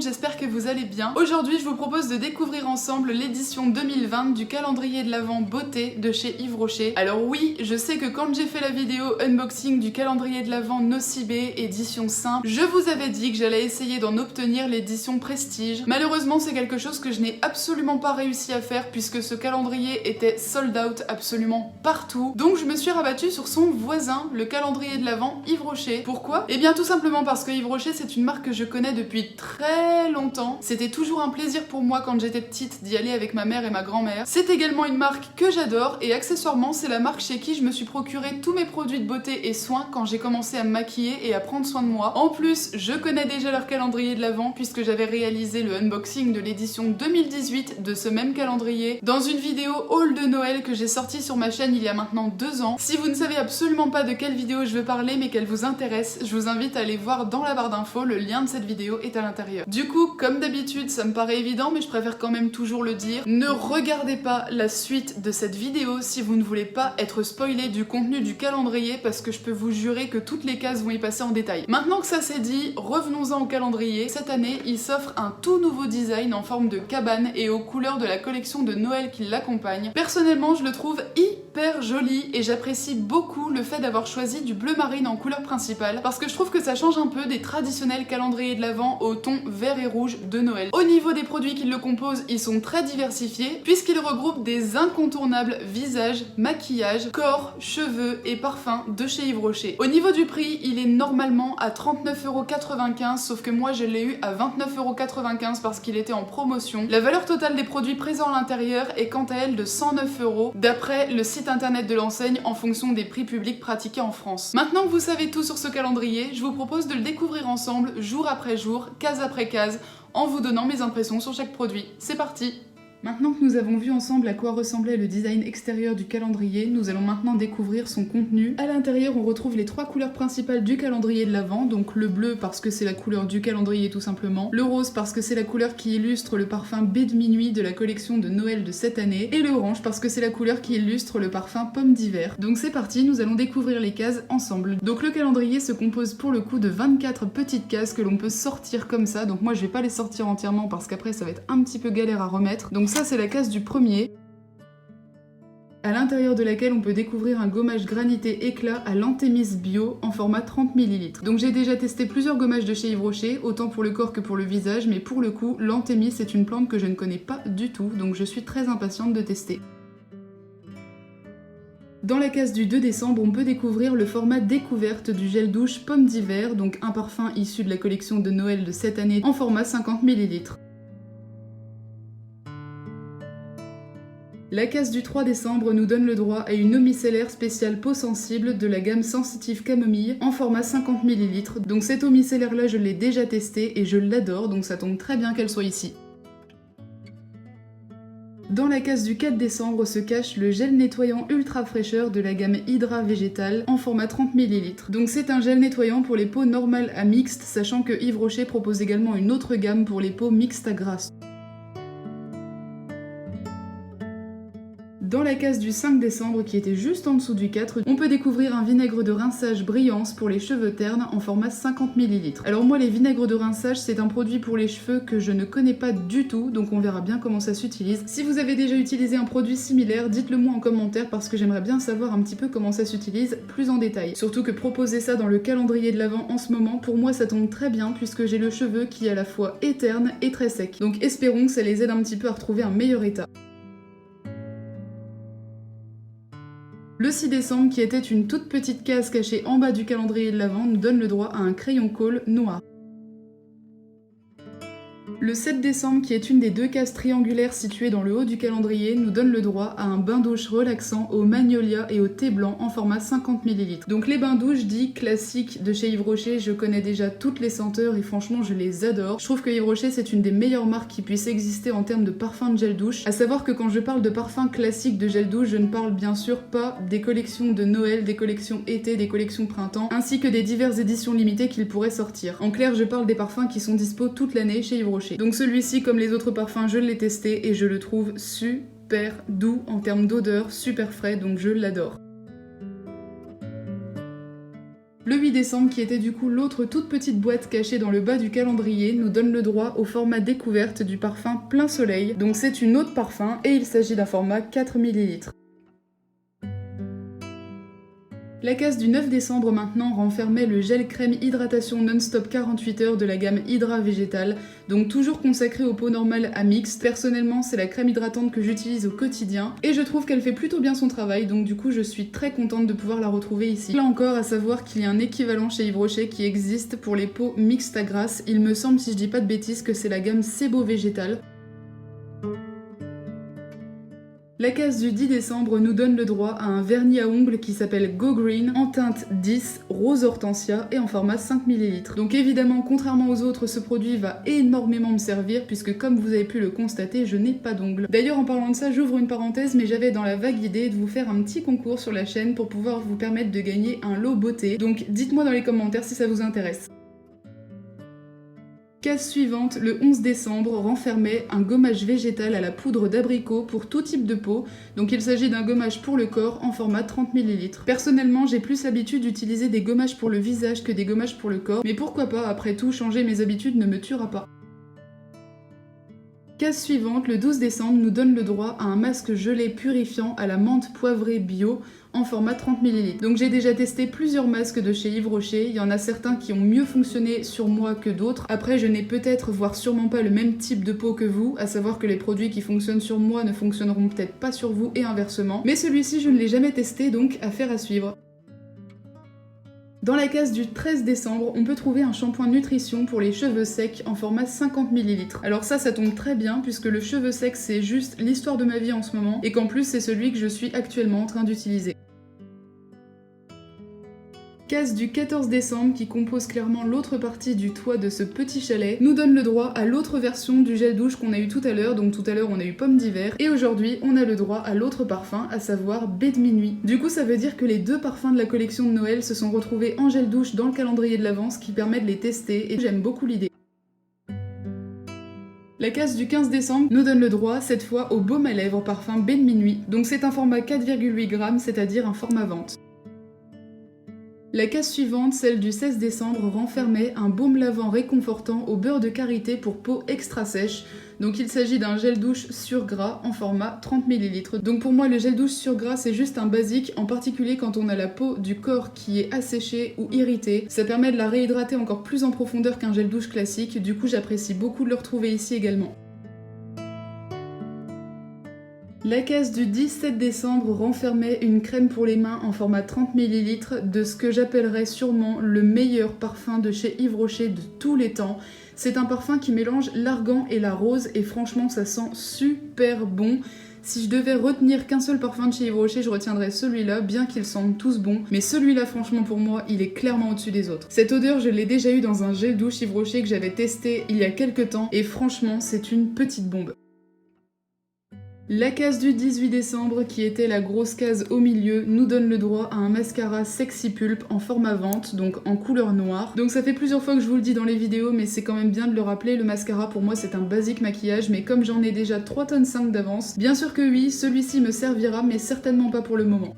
monde, j'espère que vous allez bien. Aujourd'hui, je vous propose de découvrir ensemble l'édition 2020 du calendrier de l'Avent beauté de chez Yves Rocher. Alors oui, je sais que quand j'ai fait la vidéo unboxing du calendrier de l'Avent Nocibé édition simple, je vous avais dit que j'allais essayer d'en obtenir l'édition prestige. Malheureusement, c'est quelque chose que je n'ai absolument pas réussi à faire puisque ce calendrier était sold out absolument partout. Donc je me suis rabattue sur son voisin, le calendrier de l'Avent Yves Rocher. Pourquoi? Eh bien tout simplement parce que Yves Rocher, c'est une marque que je connais depuis très longtemps. C'était toujours un plaisir pour moi quand j'étais petite d'y aller avec ma mère et ma grand-mère. C'est également une marque que j'adore et accessoirement c'est la marque chez qui je me suis procuré tous mes produits de beauté et soins quand j'ai commencé à me maquiller et à prendre soin de moi. En plus, je connais déjà leur calendrier de l'Avent puisque j'avais réalisé le unboxing de l'édition 2018 de ce même calendrier dans une vidéo haul de Noël que j'ai sortie sur ma chaîne il y a maintenant 2 ans. Si vous ne savez absolument pas de quelle vidéo je veux parler mais qu'elle vous intéresse, je vous invite à aller voir dans la barre d'infos, le lien de cette vidéo est à l'intérieur. Du coup, comme d'habitude, ça me paraît évident mais je préfère quand même toujours le dire, ne regardez pas la suite de cette vidéo si vous ne voulez pas être spoilé du contenu du calendrier parce que je peux vous jurer que toutes les cases vont y passer en détail. Maintenant que ça c'est dit, revenons-en au calendrier. Cette année, il s'offre un tout nouveau design en forme de cabane et aux couleurs de la collection de Noël qui l'accompagne. Personnellement, je le trouve hyper joli et j'apprécie beaucoup le fait d'avoir choisi du bleu marine en couleur principale parce que je trouve que ça change un peu des traditionnels calendriers de l'Avent au ton vert et rouge de Noël. Au niveau des produits qui le composent, ils sont très diversifiés puisqu'ils regroupent des incontournables visages, maquillage, corps, cheveux et parfums de chez Yves Rocher. Au niveau du prix, il est normalement à 39,95 € sauf que moi je l'ai eu à 29,95 € parce qu'il était en promotion. La valeur totale des produits présents à l'intérieur est quant à elle de 109 € d'après le site internet de l'enseigne en fonction des prix publics pratiqués en France. Maintenant que vous savez tout sur ce calendrier, je vous propose de le découvrir ensemble jour après jour, case après case, en vous donnant mes impressions sur chaque produit. C'est parti! Maintenant que nous avons vu ensemble à quoi ressemblait le design extérieur du calendrier, nous allons maintenant découvrir son contenu. À l'intérieur, on retrouve les 3 couleurs principales du calendrier de l'Avent, donc le bleu parce que c'est la couleur du calendrier tout simplement, le rose parce que c'est la couleur qui illustre le parfum Baie de Minuit de la collection de Noël de cette année, et l'orange parce que c'est la couleur qui illustre le parfum Pomme d'hiver. Donc c'est parti, nous allons découvrir les cases ensemble. Donc le calendrier se compose pour le coup de 24 petites cases que l'on peut sortir comme ça, donc moi je vais pas les sortir entièrement parce qu'après ça va être un petit peu galère à remettre. Donc ça c'est la case du premier, à l'intérieur de laquelle on peut découvrir un gommage granité éclat à l'Antémis Bio en format 30 ml. Donc j'ai déjà testé plusieurs gommages de chez Yves Rocher, autant pour le corps que pour le visage, mais pour le coup, l'Antémis est une plante que je ne connais pas du tout, donc je suis très impatiente de tester. Dans la case du 2 décembre, on peut découvrir le format découverte du gel douche Pomme d'hiver, donc un parfum issu de la collection de Noël de cette année en format 50 ml. La case du 3 décembre nous donne le droit à une eau micellaire spéciale peau sensible de la gamme Sensitive Camomille en format 50 ml. Donc cette eau micellaire là je l'ai déjà testée et je l'adore, donc ça tombe très bien qu'elle soit ici. Dans la case du 4 décembre se cache le gel nettoyant ultra fraîcheur de la gamme Hydra Végétal en format 30 ml. Donc c'est un gel nettoyant pour les peaux normales à mixtes, sachant que Yves Rocher propose également une autre gamme pour les peaux mixtes à grasses. Dans la case du 5 décembre, qui était juste en dessous du 4, on peut découvrir un vinaigre de rinçage Brillance pour les cheveux ternes en format 50 ml. Alors moi, les vinaigres de rinçage, c'est un produit pour les cheveux que je ne connais pas du tout, donc on verra bien comment ça s'utilise. Si vous avez déjà utilisé un produit similaire, dites-le moi en commentaire parce que j'aimerais bien savoir un petit peu comment ça s'utilise plus en détail. Surtout que proposer ça dans le calendrier de l'Avent en ce moment, pour moi ça tombe très bien puisque j'ai le cheveu qui est à la fois terne et très sec. Donc espérons que ça les aide un petit peu à retrouver un meilleur état. Le 6 décembre, qui était une toute petite case cachée en bas du calendrier de l'Avent, nous donne le droit à un crayon colle noir. Le 7 décembre, qui est une des 2 cases triangulaires situées dans le haut du calendrier, nous donne le droit à un bain douche relaxant au magnolia et au thé blanc en format 50 ml. Donc les bains douches dits classiques de chez Yves Rocher, je connais déjà toutes les senteurs et franchement je les adore. Je trouve que Yves Rocher c'est une des meilleures marques qui puisse exister en termes de parfum de gel douche. À savoir que quand je parle de parfum classique de gel douche, je ne parle bien sûr pas des collections de Noël, des collections été, des collections printemps, ainsi que des diverses éditions limitées qu'il pourrait sortir. En clair, je parle des parfums qui sont dispo toute l'année chez Yves Rocher. Donc celui-ci, comme les autres parfums, je l'ai testé et je le trouve super doux en termes d'odeur, super frais, donc je l'adore. Le 8 décembre, qui était du coup l'autre toute petite boîte cachée dans le bas du calendrier, nous donne le droit au format découverte du parfum Plein Soleil. Donc c'est une eau de parfum et il s'agit d'un format 4 ml. La case du 9 décembre maintenant renfermait le gel crème hydratation non-stop 48 heures de la gamme Hydra Végétal, donc toujours consacré aux peaux normales à mixte. Personnellement, c'est la crème hydratante que j'utilise au quotidien et je trouve qu'elle fait plutôt bien son travail, donc du coup je suis très contente de pouvoir la retrouver ici. Là encore, à savoir qu'il y a un équivalent chez Yves Rocher qui existe pour les peaux mixtes à grasse. Il me semble, si je dis pas de bêtises, que c'est la gamme Sebo Végétal. La case du 10 décembre nous donne le droit à un vernis à ongles qui s'appelle Go Green en teinte 10, rose hortensia et en format 5 ml. Donc évidemment, contrairement aux autres, ce produit va énormément me servir puisque comme vous avez pu le constater, je n'ai pas d'ongles. D'ailleurs, en parlant de ça, j'ouvre une parenthèse, mais j'avais dans la vague idée de vous faire un petit concours sur la chaîne pour pouvoir vous permettre de gagner un lot beauté. Donc dites-moi dans les commentaires si ça vous intéresse. Case suivante, le 11 décembre, renfermait un gommage végétal à la poudre d'abricot pour tout type de peau. Donc il s'agit d'un gommage pour le corps en format 30 ml. Personnellement, j'ai plus l'habitude d'utiliser des gommages pour le visage que des gommages pour le corps, mais pourquoi pas, après tout, changer mes habitudes ne me tuera pas. Case suivante, le 12 décembre, nous donne le droit à un masque gelé purifiant à la menthe poivrée bio en format 30 ml. Donc j'ai déjà testé plusieurs masques de chez Yves Rocher, il y en a certains qui ont mieux fonctionné sur moi que d'autres. Après, je n'ai peut-être, voire sûrement pas le même type de peau que vous, à savoir que les produits qui fonctionnent sur moi ne fonctionneront peut-être pas sur vous et inversement. Mais celui-ci, je ne l'ai jamais testé, donc affaire à suivre. Dans la case du 13 décembre, on peut trouver un shampoing nutrition pour les cheveux secs en format 50 ml. Alors ça tombe très bien puisque le cheveu sec c'est juste l'histoire de ma vie en ce moment et qu'en plus c'est celui que je suis actuellement en train d'utiliser. Case du 14 décembre qui compose clairement l'autre partie du toit de ce petit chalet nous donne le droit à l'autre version du gel douche qu'on a eu tout à l'heure. Donc tout à l'heure on a eu pomme d'hiver et aujourd'hui on a le droit à l'autre parfum, à savoir baie de minuit. Du coup ça veut dire que les deux parfums de la collection de Noël se sont retrouvés en gel douche dans le calendrier de l'Avent, ce qui permet de les tester et j'aime beaucoup l'idée. La case du 15 décembre nous donne le droit, cette fois, au baume à lèvres parfum baie de minuit. Donc c'est un format 4,8 g, c'est-à-dire un format vente. La case suivante, celle du 16 décembre, renfermait un baume lavant réconfortant au beurre de karité pour peau extra sèche. Donc il s'agit d'un gel douche sur gras en format 30 ml. Donc pour moi le gel douche sur gras c'est juste un basique, en particulier quand on a la peau du corps qui est asséchée ou irritée. Ça permet de la réhydrater encore plus en profondeur qu'un gel douche classique, du coup j'apprécie beaucoup de le retrouver ici également. La case du 17 décembre renfermait une crème pour les mains en format 30 ml de ce que j'appellerais sûrement le meilleur parfum de chez Yves Rocher de tous les temps. C'est un parfum qui mélange l'argan et la rose et franchement ça sent super bon. Si je devais retenir qu'un seul parfum de chez Yves Rocher, je retiendrais celui-là, bien qu'ils sentent tous bons. Mais celui-là, franchement, pour moi, il est clairement au-dessus des autres. Cette odeur, je l'ai déjà eu dans un gel douche Yves Rocher que j'avais testé il y a quelques temps et franchement, c'est une petite bombe. La case du 18 décembre, qui était la grosse case au milieu, nous donne le droit à un mascara Sexy Pulp en format vente, donc en couleur noire. Donc ça fait plusieurs fois que je vous le dis dans les vidéos, mais c'est quand même bien de le rappeler, le mascara pour moi c'est un basique maquillage, mais comme j'en ai déjà 3,5 tonnes d'avance, bien sûr que oui, celui-ci me servira, mais certainement pas pour le moment.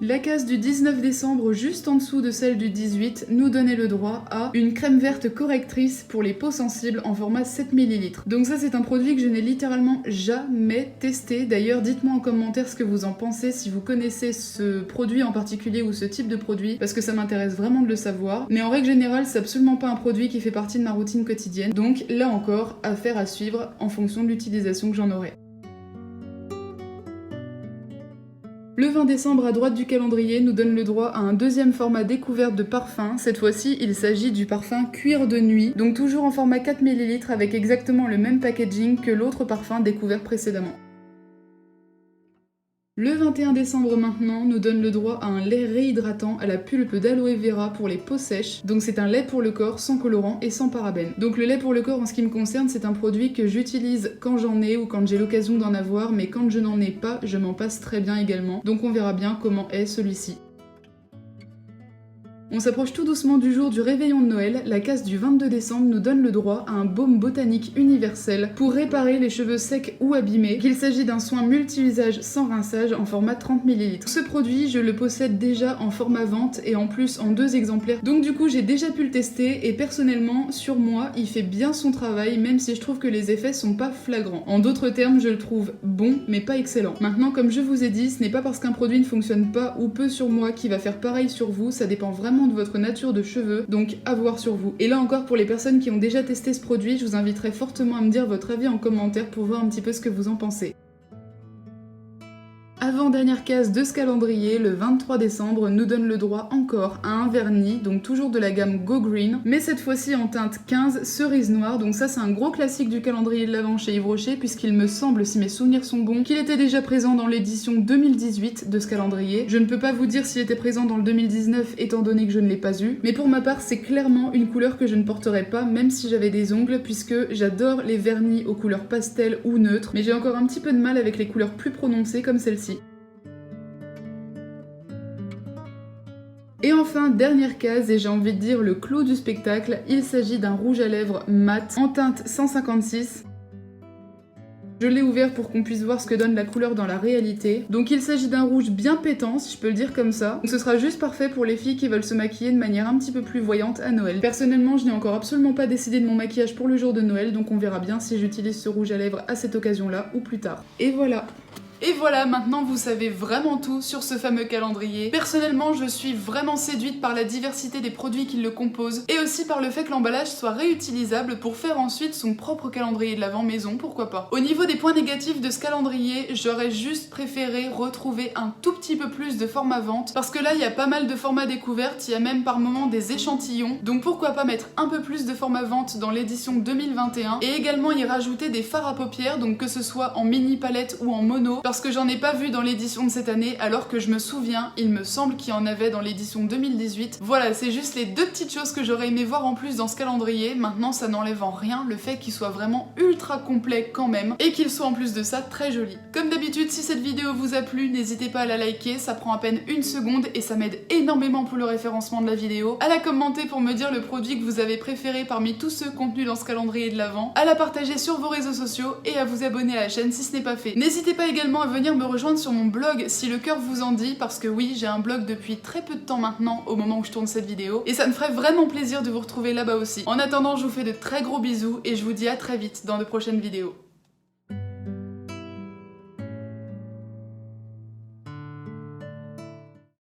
La case du 19 décembre, juste en dessous de celle du 18, nous donnait le droit à une crème verte correctrice pour les peaux sensibles en format 7 ml. Donc ça c'est un produit que je n'ai littéralement jamais testé. D'ailleurs dites-moi en commentaire ce que vous en pensez, si vous connaissez ce produit en particulier ou ce type de produit, parce que ça m'intéresse vraiment de le savoir. Mais en règle générale c'est absolument pas un produit qui fait partie de ma routine quotidienne. Donc là encore, affaire à suivre en fonction de l'utilisation que j'en aurai. Le 20 décembre, à droite du calendrier, nous donne le droit à un deuxième format découverte de parfum. Cette fois-ci, il s'agit du parfum Cuir de nuit, donc toujours en format 4 ml avec exactement le même packaging que l'autre parfum découvert précédemment. Le 21 décembre maintenant nous donne le droit à un lait réhydratant à la pulpe d'aloe vera pour les peaux sèches. Donc c'est un lait pour le corps sans colorant et sans parabènes. Donc le lait pour le corps en ce qui me concerne c'est un produit que j'utilise quand j'en ai ou quand j'ai l'occasion d'en avoir, mais quand je n'en ai pas je m'en passe très bien également. Donc on verra bien comment est celui-ci. On s'approche tout doucement du jour du réveillon de Noël, la casse du 22 décembre nous donne le droit à un baume botanique universel pour réparer les cheveux secs ou abîmés, qu'il s'agit d'un soin multi-usage sans rinçage en format 30 ml. Ce produit, je le possède déjà en format vente et en plus en 2 exemplaires, donc du coup j'ai déjà pu le tester et personnellement, sur moi, il fait bien son travail même si je trouve que les effets sont pas flagrants. En d'autres termes, je le trouve bon mais pas excellent. Maintenant, comme je vous ai dit, ce n'est pas parce qu'un produit ne fonctionne pas ou peu sur moi qui va faire pareil sur vous, ça dépend vraiment de votre nature de cheveux, donc à voir sur vous. Et là encore, pour les personnes qui ont déjà testé ce produit, je vous inviterai fortement à me dire votre avis en commentaire pour voir un petit peu ce que vous en pensez. Avant-dernière case de ce calendrier, le 23 décembre nous donne le droit encore à un vernis, donc toujours de la gamme Go Green, mais cette fois-ci en teinte 15 cerise noire, donc ça c'est un gros classique du calendrier de l'Avent chez Yves Rocher, puisqu'il me semble, si mes souvenirs sont bons, qu'il était déjà présent dans l'édition 2018 de ce calendrier. Je ne peux pas vous dire s'il était présent dans le 2019 étant donné que je ne l'ai pas eu, mais pour ma part c'est clairement une couleur que je ne porterais pas même si j'avais des ongles, puisque j'adore les vernis aux couleurs pastel ou neutres, mais j'ai encore un petit peu de mal avec les couleurs plus prononcées comme celle-ci. Et enfin, dernière case, et j'ai envie de dire le clou du spectacle, il s'agit d'un rouge à lèvres mat en teinte 156. Je l'ai ouvert pour qu'on puisse voir ce que donne la couleur dans la réalité. Donc il s'agit d'un rouge bien pétant, si je peux le dire comme ça. Donc ce sera juste parfait pour les filles qui veulent se maquiller de manière un petit peu plus voyante à Noël. Personnellement, je n'ai encore absolument pas décidé de mon maquillage pour le jour de Noël, donc on verra bien si j'utilise ce rouge à lèvres à cette occasion-là ou plus tard. Et voilà. Et voilà, maintenant vous savez vraiment tout sur ce fameux calendrier. Personnellement, je suis vraiment séduite par la diversité des produits qui le composent et aussi par le fait que l'emballage soit réutilisable pour faire ensuite son propre calendrier de l'Avent maison, pourquoi pas. Au niveau des points négatifs de ce calendrier, j'aurais juste préféré retrouver un tout petit peu plus de format vente parce que là, il y a pas mal de formats découvertes, il y a même par moments des échantillons, donc pourquoi pas mettre un peu plus de format vente dans l'édition 2021 et également y rajouter des fards à paupières, donc que ce soit en mini palette ou en mono, parce que j'en ai pas vu dans l'édition de cette année, alors que je me souviens, il me semble qu'il y en avait dans l'édition 2018. Voilà, c'est juste les 2 petites choses que j'aurais aimé voir en plus dans ce calendrier. Maintenant, ça n'enlève en rien le fait qu'il soit vraiment ultra complet quand même, et qu'il soit en plus de ça très joli. Comme d'habitude, si cette vidéo vous a plu, n'hésitez pas à la liker, ça prend à peine 1 seconde et ça m'aide énormément pour le référencement de la vidéo, à la commenter pour me dire le produit que vous avez préféré parmi tous ceux contenus dans ce calendrier de l'Avent, à la partager sur vos réseaux sociaux et à vous abonner à la chaîne si ce n'est pas fait. N'hésitez pas également à venir me rejoindre sur mon blog si le cœur vous en dit, parce que oui, j'ai un blog depuis très peu de temps maintenant au moment où je tourne cette vidéo et ça me ferait vraiment plaisir de vous retrouver là-bas aussi. En attendant, je vous fais de très gros bisous et je vous dis à très vite dans de prochaines vidéos.